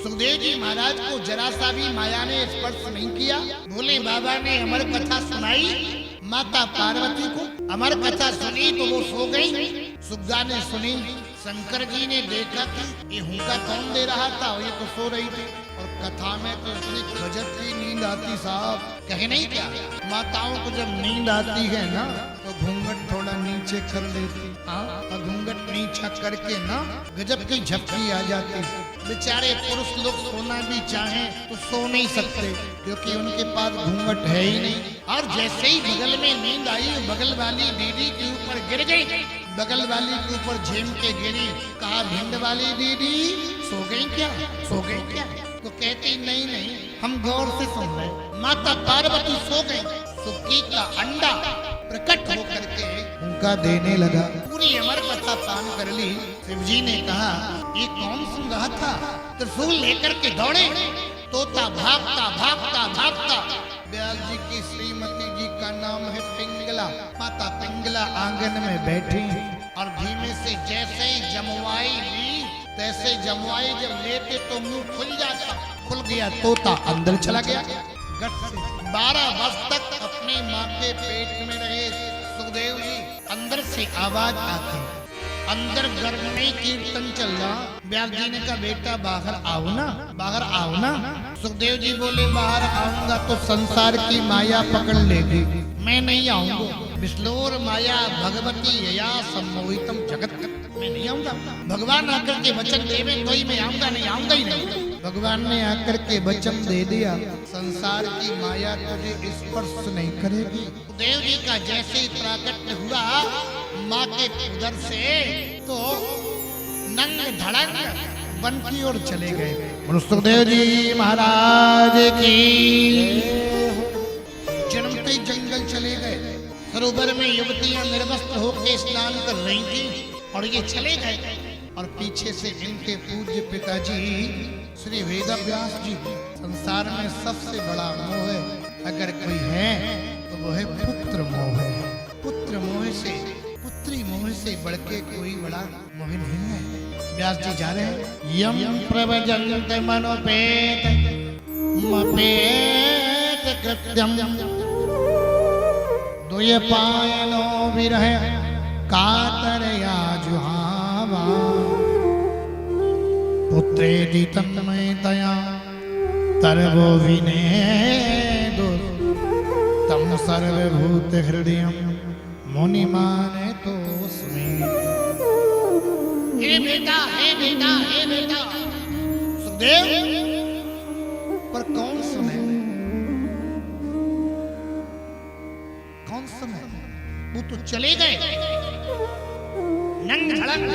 सुखदेव जी महाराज को जरा सा भी माया ने स्पर्श नहीं किया। बोले बाबा ने अमर कथा सुनाई माता पार्वती को, अमर कथा सुनी तो वो सो गई। सुग्गा ने सुनी, शंकर जी ने देखा कि ये हुंका कौन दे रहा था, ये तो सो रही थी। और कथा में तो इतनी गजब की नींद आती साहब, कहे नहीं क्या। माताओं को जब नींद आती है ना तो घूंघट थोड़ा नीचे कर लेती, और घूंघट नीचा करके ना गजब की झपकी आ जाती। बेचारे पुरुष लोग सोना भी चाहें तो सो नहीं सकते क्योंकि उनके पास घूंघट है ही नहीं। और जैसे ही बगल में नींद आई, बगल वाली दीदी के ऊपर गिर गई, बगल वाली के ऊपर झेम के गिरी। कहा भिंड वाली दीदी सो गई क्या, सो गई क्या? तो कहती नहीं नहीं, हम गौर से सुन रहे। माता पार्वती सो गई। सुक्की का अंडा प्रकट होकर के उनका देने लगा। पूरी अमर कथा पान कर ली। शिवजी ने कहा ये कौन सुन रहा था? त्रिशूल लेकर के दौड़े। तोता भागता भागता भागता। ब्याल जी की श्रीमती जी का नाम है पिंगला। माता पिंगला आंगन में बैठी और धीमे से जैसे ही जमवाई ली तैसे जमवाई जब लेते तो मुंह खुल जाता, खुल गया। तोता अंदर चला गया। 12 वर्ष तक अपनी माँ के पेट में रहे सुखदेव जी। अंदर से आवाज आती, अंदर गर्भ में कीर्तन चल रहा। ब्यास जी ने कहा बेटा बाहर आओ ना, बाहर आओ ना। सुखदेव जी बोले बाहर आऊंगा तो संसार की माया पकड़ लेगी, मैं नहीं आऊंगा। विष्णुर माया भगवती यया सम्मोहितम जगत, मैं नहीं आऊंगा। भगवान आकर के वचन देवे तो ही मैं आऊंगा, नहीं आऊंगा ही नहीं। भगवान ने आकर के वचन दे दिया, संसार की माया तुझे स्पर्श नहीं करेगी। देव जी का जैसे ही प्राकट्य हुआ माँ के उदर से तो नंग धड़ंग वन की ओर चले गए। सुखदेव जी महाराज की जन्मते जंगल चले गए। सरोवर में युवतियां निर्वस्त्र होकर स्नान कर रही थी और ये चले गए। और पीछे से इनके पूज्य पिताजी श्री वेदव्यास जी। संसार में सबसे बड़ा मोह अगर कोई है तो वो है पुत्र मोह। पुत्र मोह से, पुत्री मोह से बढ़ के कोई बड़ा मोह नहीं है। व्यास जी जा रहे हैं। यम प्रवजंत मनोपेत मपेत कृत्यम दुय पायनो विरह कातरया जुहावा पुत्रेति तन्मयतया तरवो विनेदो तम सर्वभूत हृदयम मुनिमाने तोस्मि। हे बेटा, हे बेटा, हे बेटा। सुखदेव पर कौन सुने, कौन सुने? वो तो चले गए नंग धड़ंग।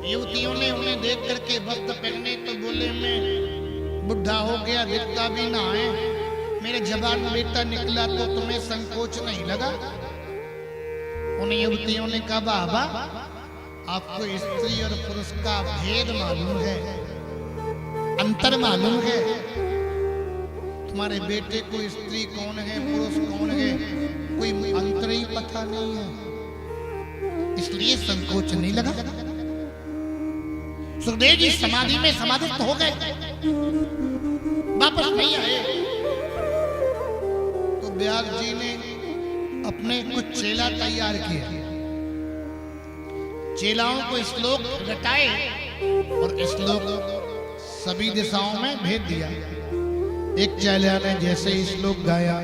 युवतियों ने उन्हें देख करके वस्त्र पहने तो बोले मैं बुढ़ा हो गया, दिखता भी ना है। मेरे जवान बेटा निकला तो तुम्हें संकोच नहीं लगा? उन युवतियों ने कहा बाबा आपको स्त्री और पुरुष का भेद मालूम है, अंतर मालूम है। तुम्हारे बेटे को स्त्री कौन है पुरुष कौन है कोई अंतर ही पता नहीं है, इसलिए संकोच नहीं लगा। सुखदेव जी समाधि में समाधिस्थ हो गए, वापस नहीं आए। तो व्यास जी ने अपने कुछ चेला तैयार किए। चेलाओं को श्लोक रटाए और श्लोक सभी दिशाओं में भेज दिया। एक चेला ने जैसे ही श्लोक गाया,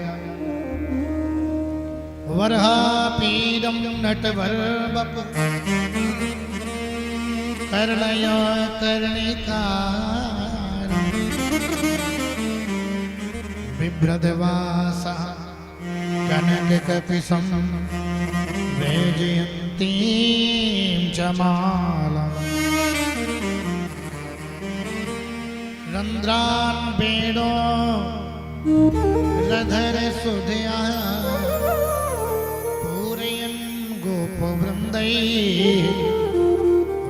वरहा पीडम नटवर बप कर्णया कर्णिकार बिभ्रदवासा कनक कपिसम वैजयन्तीं चमाला रंध्रान बेड़ो रधर सुधया पूरयन् गोप वृंदै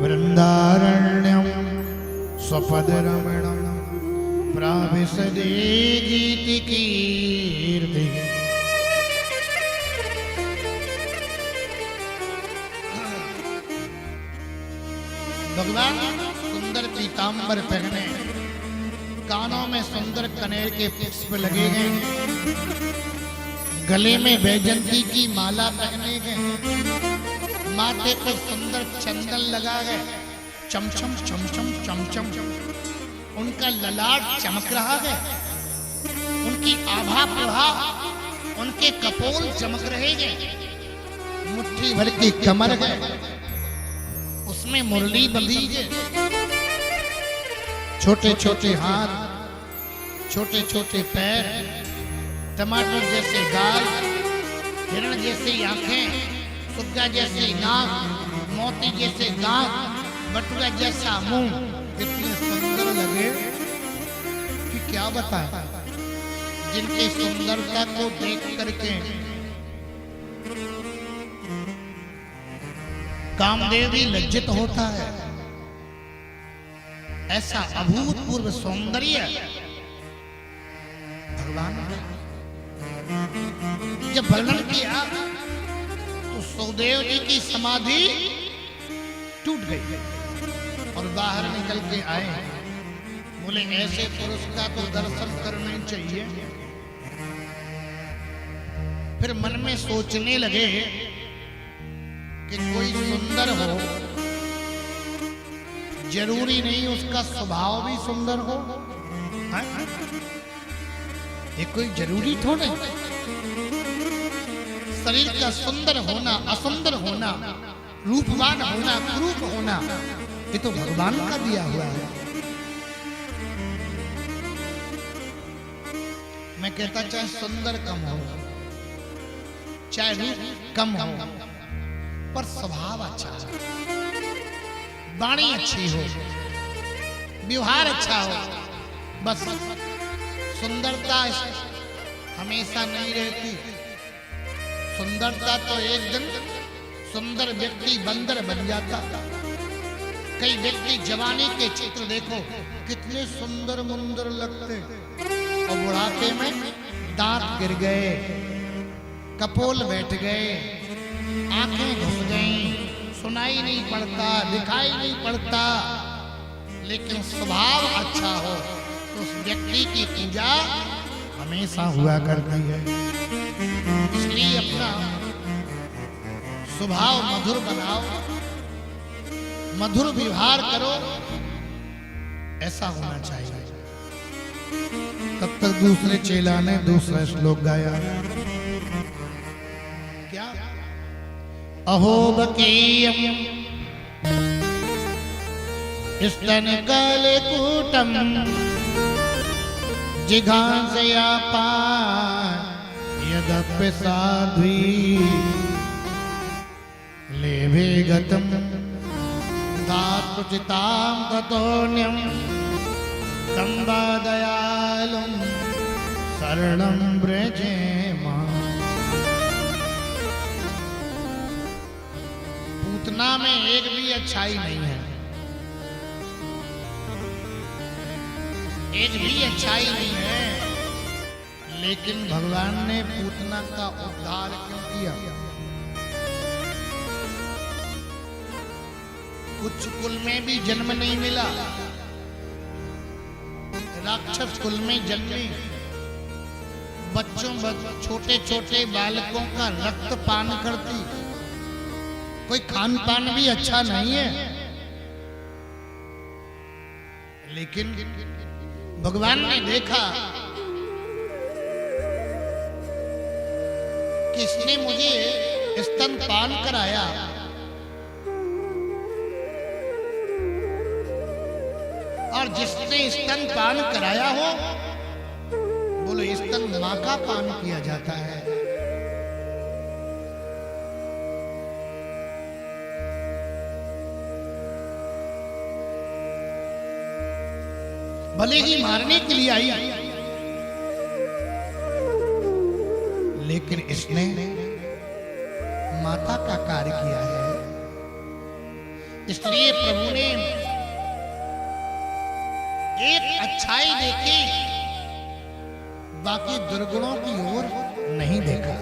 वृंदारण्यम स्वपद रमणम प्राभिसदे गीति कीर्ति। भगवान सुंदर पीतांबर पहने, कानों में सुंदर कनेर के पुष्प लगे गए, गले में बैजंती की माला पहने गए, माथे पर सुंदर चंदन लगा गए, चमचम चमचम चमचम, उनका ललाट चमक रहा है, उनकी आभा प्रभा, उनके कपोल चमक रहे हैं, मुट्ठी भर की कमर है, उसमें मुरली बंधी है, छोटे छोटे हाथ, छोटे छोटे पैर, टमाटर जैसे गाल, हिरण जैसी आंखें, सुग्गा जैसी नाक, मोती जैसे दांत, बटुआ जैसा मुंह, इतने सुंदर लगे कि क्या बताएं। जिनकी सुंदरता को देख करके कामदेव भी लज्जित होता है। ऐसा अभूतपूर्व सौंदर्य भगवान जब वर्णन किया तो सुखदेव जी की समाधि टूट गई और बाहर निकल के आए। बोले ऐसे पुरुष का तो दर्शन करना चाहिए। फिर मन में सोचने लगे कि कोई सुंदर हो, जरूरी नहीं उसका स्वभाव भी सुंदर हो, ये कोई जरूरी थोड़ा। शरीर का सुंदर होना, असुंदर होना, रूपवान होना, कुरूप होना, ये तो भगवान का दिया हुआ है। मैं कहता चाहे सुंदर कम हो, चाहे रूप कम हो, पर स्वभाव अच्छा हो, वाणी अच्छी हो, व्यवहार अच्छा हो। बस सुंदरता हमेशा नहीं रहती। सुंदरता तो एक दिन सुंदर व्यक्ति बंदर बन जाता। कई व्यक्ति जवानी के चित्र देखो कितने सुंदर मुंदर लगते और बुढ़ापे में दांत गिर गए, कपोल बैठ गए, आंखें घुस गईं, सुनाई नहीं पड़ता, दिखाई नहीं पड़ता। लेकिन स्वभाव अच्छा हो तो उस व्यक्ति की पूजा हमेशा हुआ करती है। इसलिए अपना स्वभाव मधुर बनाओ, मधुर व्यवहार करो, ऐसा होना चाहिए। तब तक दूसरे चेला ने दूसरा श्लोक गाया। क्या? अहो बकीयम स्तन कलकूटम जिघांसया पान यदप्य साध्वी लेभे गतम दातुचिताम ततोन्यम तंबा दयालुम शरणं व्रजे मां। पूतना में एक भी अच्छाई नहीं है, एक भी अच्छाई नहीं है, लेकिन भगवान ने पूतना का उद्धार क्यों किया? कुछ कुल में भी जन्म नहीं मिला, राक्षस कुल में जन्मी, बच्चों छोटे छोटे बालकों का रक्त पान करती, कोई खान पान भी अच्छा नहीं है। लेकिन भगवान ने देखा किसने मुझे स्तन पान कराया, और जिसने स्तन पान कराया हो, बोलो स्तन मां का पान किया जाता है। भले ही मारने के लिए आई, लेकिन इसने माता का कार्य किया है। इसलिए प्रभु ने एक अच्छाई देखी, बाकी दुर्गुणों की ओर नहीं देखा।